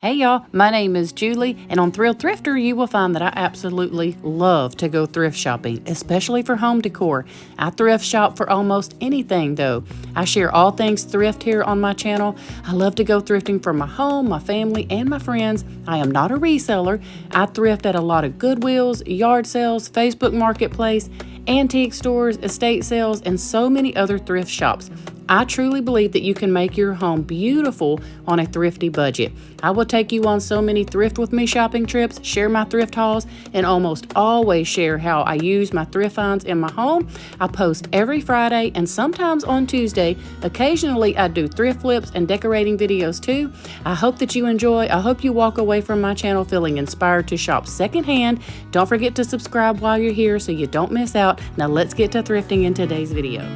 Hey y'all, my name is Julie, and on Thrifter you will find that I absolutely love to go thrift shopping, especially for home decor. I thrift shop for almost anything though. I share all things thrift here on my channel. I love to go thrifting for my home, my family, and my friends. I am not a reseller. I thrift at a lot of Goodwills, yard sales, Facebook Marketplace, antique stores, estate sales, and so many other thrift shops. I truly believe that you can make your home beautiful on a thrifty budget. I will take you on so many thrift with me shopping trips, share my thrift hauls, and almost always share how I use my thrift finds in my home. I post every Friday and sometimes on Tuesday. Occasionally I do thrift flips and decorating videos too. I hope that you enjoy. I hope you walk away from my channel feeling inspired to shop secondhand. Don't forget to subscribe while you're here so you don't miss out. Now let's get to thrifting in today's video.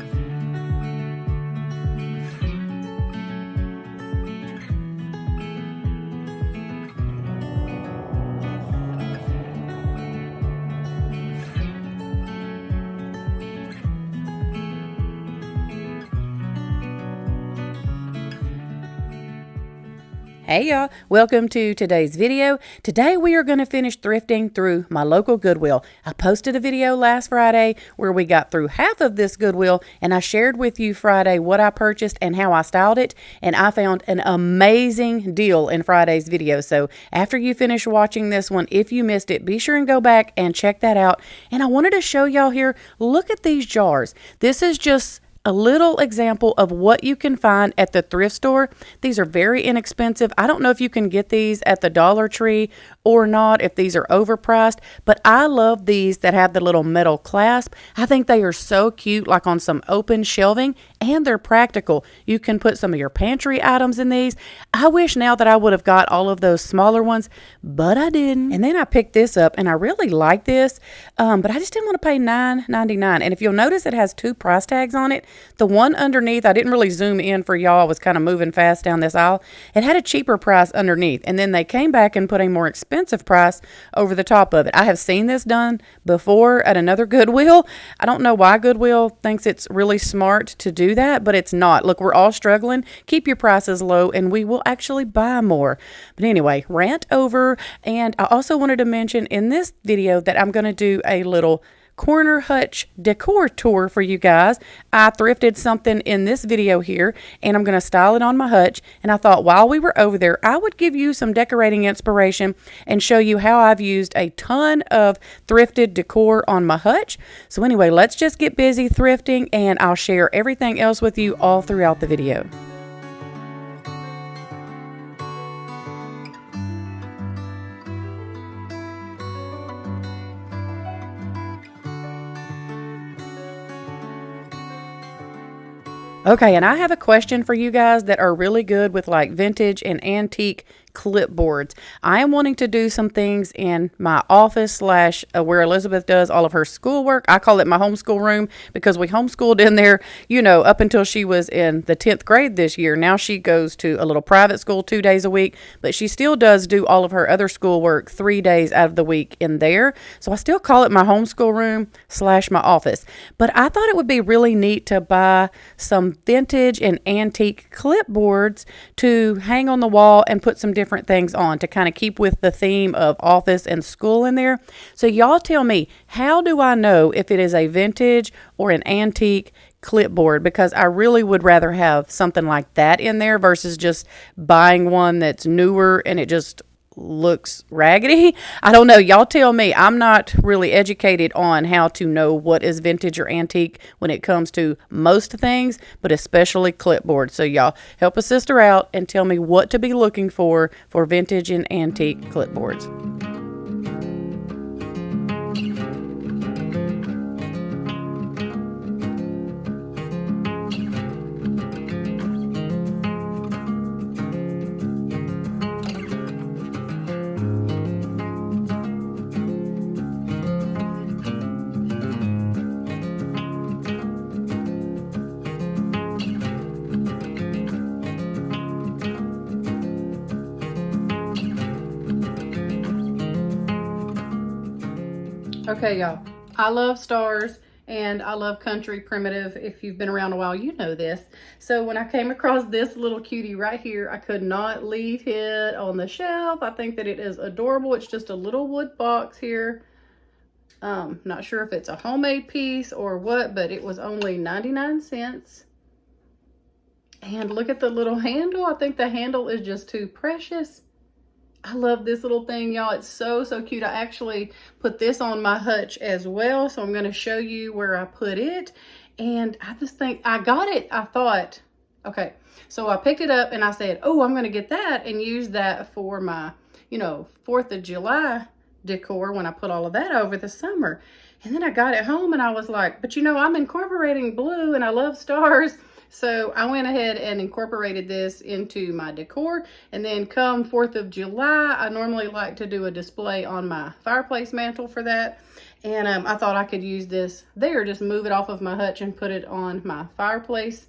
Hey y'all, welcome to today's video. Today we are going to finish thrifting through my local Goodwill. I posted a video last Friday where we got through half of this Goodwill, and I shared with you Friday what I purchased and how I styled it, and I found an amazing deal in Friday's video. So after you finish watching this one, if you missed it, be sure and go back and check that out. And I wanted to show y'all here, look at these jars. This is just a little example of what you can find at the thrift store. These are very inexpensive. I don't know if you can get these at the Dollar Tree or not, if these are overpriced, but I love these that have the little metal clasp. I think they are so cute, like on some open shelving, and they're practical. You can put some of your pantry items in these. I wish now that I would have got all of those smaller ones, but I didn't. And then I picked this up, and I really like this, but I just didn't want to pay $9.99. And if you'll notice, it has two price tags on it. The one underneath, I didn't really zoom in for y'all. I was kind of moving fast down this aisle. It had a cheaper price underneath, and then they came back and put a more expensive price over the top of it. I have seen this done before at another Goodwill. I don't know why Goodwill thinks it's really smart to do that, but it's not. Look, we're all struggling. Keep your prices low, and we will actually buy more. But anyway, rant over. And I also wanted to mention in this video that I'm going to do a little corner Hutch decor tour for you guys. I thrifted something in this video here, and I'm going to style it on my Hutch, and I thought while we were over there I would give you some decorating inspiration and show you how I've used a ton of thrifted decor on my Hutch. So anyway, let's just get busy thrifting, and I'll share everything else with you all throughout the video. Okay, and I have a question for you guys that are really good with like vintage and antique clipboards. I am wanting to do some things in my office slash where Elizabeth does all of her schoolwork. I call it my homeschool room because we homeschooled in there, you know, up until she was in the 10th grade this year. Now she goes to a little private school 2 days a week, but she still does do all of her other schoolwork 3 days out of the week in there. So I still call it my homeschool room slash my office. But I thought it would be really neat to buy some vintage and antique clipboards to hang on the wall and put some different things on to kind of keep with the theme of office and school in there. So y'all tell me, how do I know if it is a vintage or an antique clipboard? Because I really would rather have something like that in there versus just buying one that's newer and it just looks raggedy. I don't know. Y'all tell me. I'm not really educated on how to know what is vintage or antique when it comes to most things, but especially clipboards. So y'all help a sister out and tell me what to be looking for vintage and antique clipboards. Okay, y'all, I love stars, and I love country primitive. If you've been around a while, you know this. So when I came across this little cutie right here, I could not leave it on the shelf. I think that it is adorable. It's just a little wood box here. Not sure if it's a homemade piece or what, but it was only 99 cents. And look at the little handle. I think the handle is just too precious. I love this little thing, y'all. It's so, so cute. I actually put this on my hutch as well. So I'm going to show you where I put it. And I just think I got it. I thought, okay, so I picked it up and I said, oh, I'm going to get that and use that for my, 4th of July decor when I put all of that over the summer. And then I got it home and I was like, but I'm incorporating blue and I love stars. So I went ahead and incorporated this into my decor. And then come 4th of July, I normally like to do a display on my fireplace mantle for that. And I thought I could use this there, just move it off of my hutch and put it on my fireplace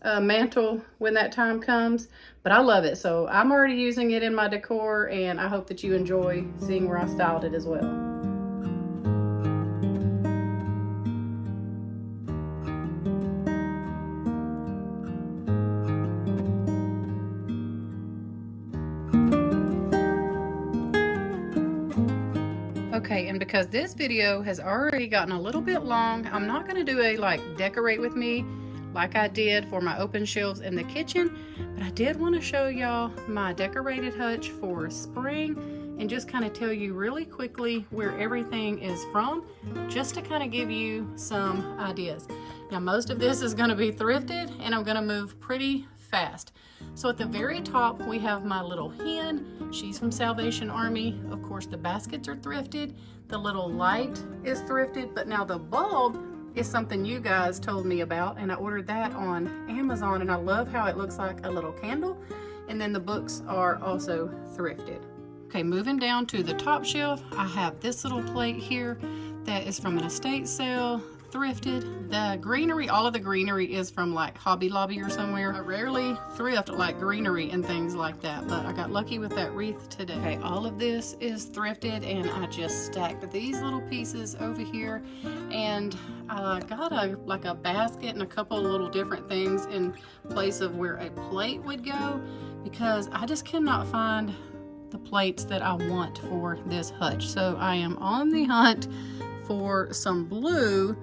mantle when that time comes. But I love it. So I'm already using it in my decor, and I hope that you enjoy seeing where I styled it as well. Okay, and because this video has already gotten a little bit long, I'm not going to do a decorate with me like I did for my open shelves in the kitchen, but I did want to show y'all my decorated hutch for spring and just kind of tell you really quickly where everything is from, just to kind of give you some ideas. Now, most of this is going to be thrifted, and I'm going to move pretty fast. So at the very top, we have my little hen. She's from Salvation Army. Of course, the baskets are thrifted. The little light is thrifted, but now the bulb is something you guys told me about, and I ordered that on Amazon, and I love how it looks like a little candle. And then the books are also thrifted. Okay, moving down to the top shelf, I have this little plate here that is from an estate sale, thrifted. The greenery, all of the greenery is from Hobby Lobby or somewhere. I rarely thrift greenery and things like that, but I got lucky with that wreath today. Okay, all of this is thrifted, and I just stacked these little pieces over here, and I got a basket and a couple of little different things in place of where a plate would go, because I just cannot find the plates that I want for this hutch. So I am on the hunt for some blue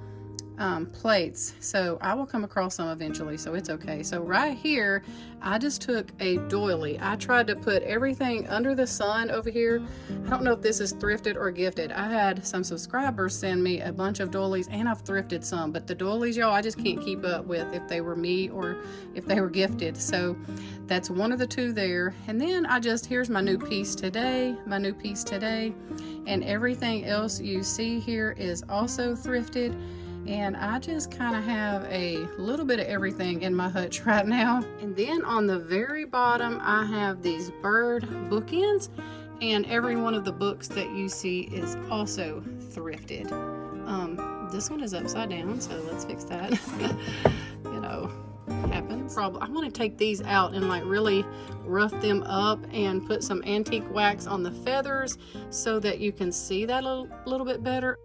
plates, so I will come across some eventually, so it's okay. So right here, I just took a doily. I tried to put everything under the sun over here. I don't know if this is thrifted or gifted. I had some subscribers send me a bunch of doilies, and I've thrifted some, but the doilies, y'all, I just can't keep up with if they were me or if they were gifted. So that's one of the two there. And then here's my new piece today, and everything else you see here is also thrifted. And I just kind of have a little bit of everything in my hutch right now. And then on the very bottom, I have these bird bookends, and every one of the books that you see is also thrifted. This one is upside down, so let's fix that. Happens. I want to take these out and really rough them up and put some antique wax on the feathers so that you can see that a little bit better.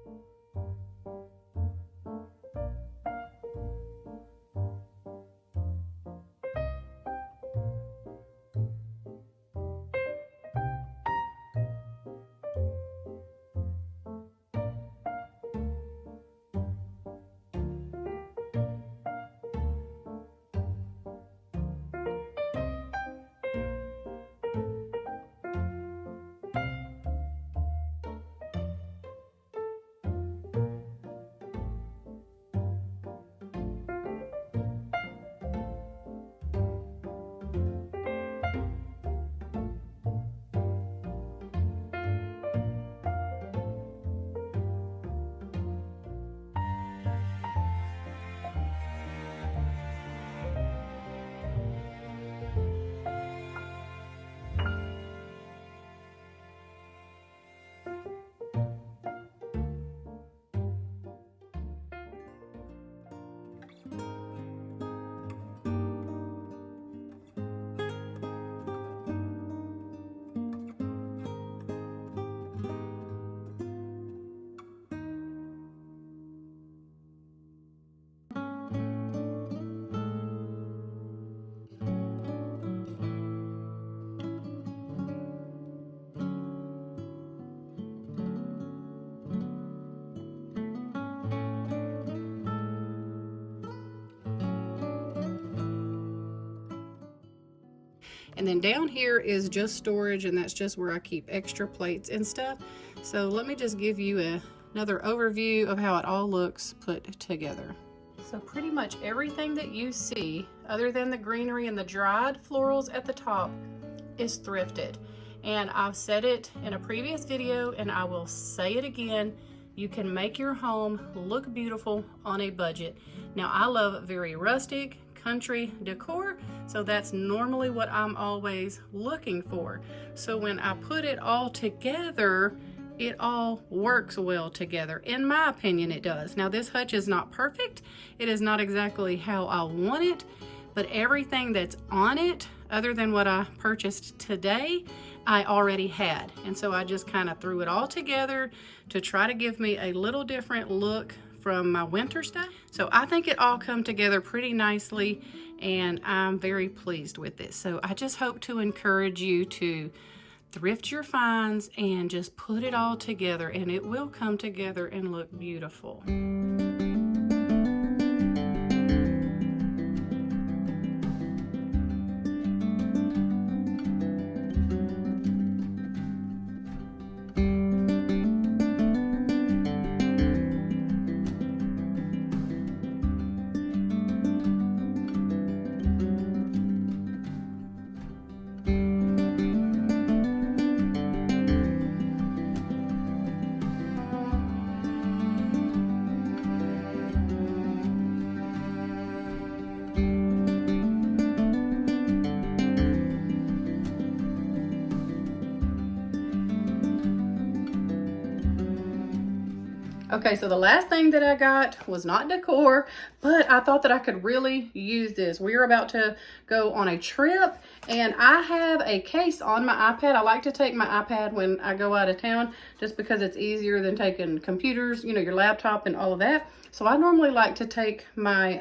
And then down here is just storage, and that's just where I keep extra plates and stuff. So let me just give you another overview of how it all looks put together. So pretty much everything that you see, other than the greenery and the dried florals at the top, is thrifted. And I've said it in a previous video, and I will say it again, you can make your home look beautiful on a budget. Now, I love very rustic, country decor, so that's normally what I'm always looking for. So when I put it all together, it all works well together. In my opinion, it does. Now, this hutch is not perfect. It is not exactly how I want it, but everything that's on it, other than what I purchased today, I already had. And so I just kind of threw it all together to try to give me a little different look from my winter stuff. So I think it all come together pretty nicely, and I'm very pleased with it. So I just hope to encourage you to thrift your finds and just put it all together, and it will come together and look beautiful. Okay, so the last thing that I got was not decor, but I thought that I could really use this. We're about to go on a trip, and I have a case on my iPad. I like to take my iPad when I go out of town just because it's easier than taking computers, you know, your laptop and all of that. So I normally like to take my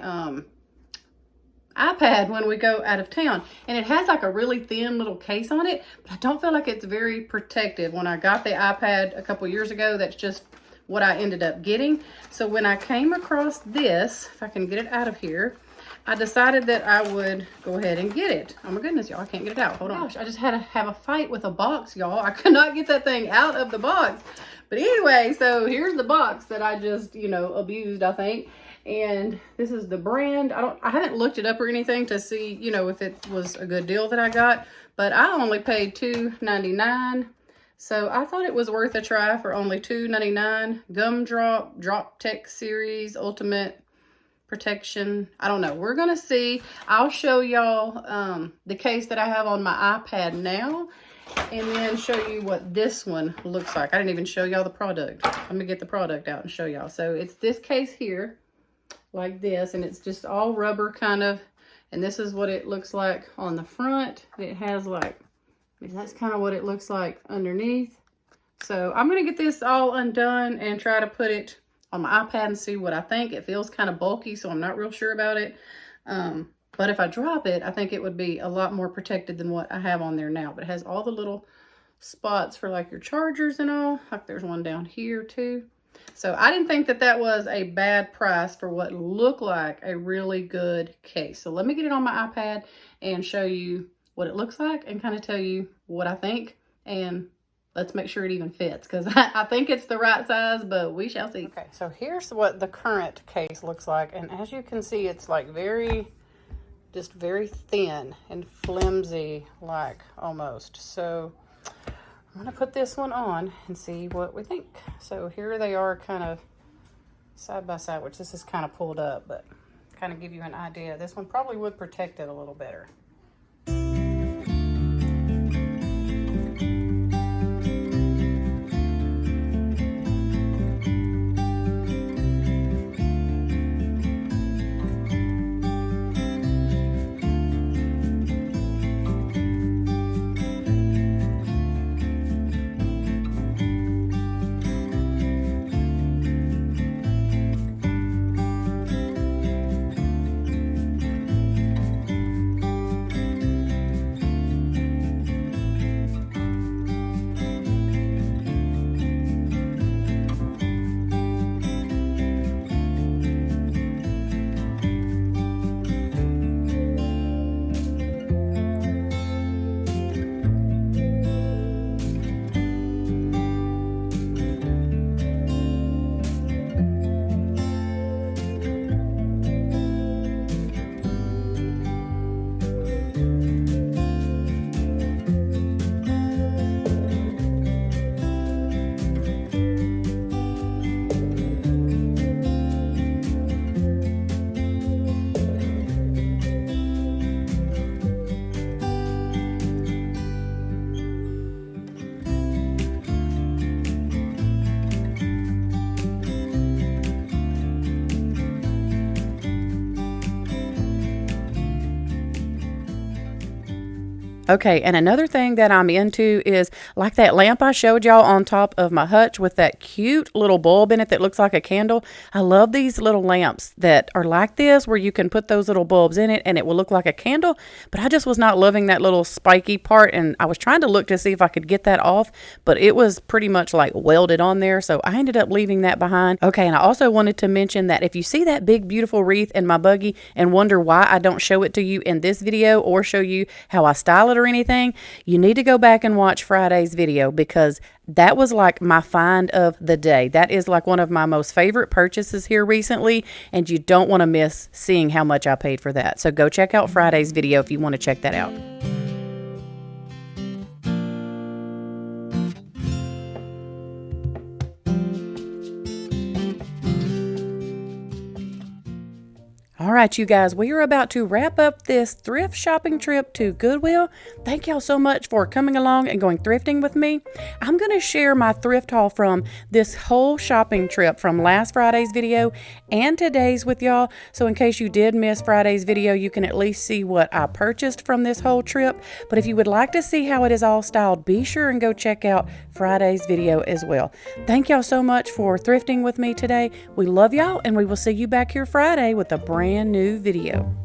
iPad when we go out of town, and it has like a really thin little case on it, but I don't feel like it's very protective. When I got the iPad a couple years ago, that's just what I ended up getting. So when I came across this, if I can get it out of here, I decided that I would go ahead and get it. Oh my goodness, y'all, I can't get it out. Hold on. Gosh, I just had to have a fight with a box, y'all. I could not get that thing out of the box. But anyway, so here's the box that I just, you know, abused, I think. And this is the brand. I haven't looked it up or anything to see, you know, if it was a good deal that I got, but I only paid $2.99. So I thought it was worth a try for only $2.99. Gumdrop, Drop Tech Series, Ultimate Protection. I don't know. We're going to see. I'll show y'all the case that I have on my iPad now, and then show you what this one looks like. I didn't even show y'all the product. Let me get the product out and show y'all. So it's this case here, like this, and it's just all rubber kind of, and this is what it looks like on the front. It has like, and that's kind of what it looks like underneath. So I'm going to get this all undone and try to put it on my iPad and see what I think. It feels kind of bulky, so I'm not real sure about it. But if I drop it, I think it would be a lot more protected than what I have on there now. But it has all the little spots for like your chargers and all. Like there's one down here too. So I didn't think that that was a bad price for what looked like a really good case. So let me get it on my iPad and show you what it looks like and kind of tell you what I think, and let's make sure it even fits, because I think it's the right size, but we shall see. Okay, so here's what the current case looks like, and as you can see, it's like just very thin and flimsy, like almost. So I'm gonna put this one on and see what we think. So here they are kind of side by side, which this is kind of pulled up, but kind of give you an idea. This one probably would protect it a little better. Okay, and another thing that I'm into is like that lamp I showed y'all on top of my hutch with that cute little bulb in it that looks like a candle. I love these little lamps that are like this where you can put those little bulbs in it and it will look like a candle, but I just was not loving that little spiky part, and I was trying to look to see if I could get that off, but it was pretty much like welded on there, so I ended up leaving that behind. Okay, and I also wanted to mention that if you see that big beautiful wreath in my buggy and wonder why I don't show it to you in this video or show you how I style it or anything, you need to go back and watch Friday's video, because that was like my find of the day. That is like one of my most favorite purchases here recently, and you don't want to miss seeing how much I paid for that. So go check out Friday's video if you want to check that out. All right, you guys, we are about to wrap up this thrift shopping trip to Goodwill. Thank y'all so much for coming along and going thrifting with me. I'm going to share my thrift haul from this whole shopping trip from last Friday's video and today's with y'all. So in case you did miss Friday's video, you can at least see what I purchased from this whole trip. But if you would like to see how it is all styled, be sure and go check out Friday's video as well. Thank y'all so much for thrifting with me today. We love y'all, and we will see you back here Friday with a brand new video.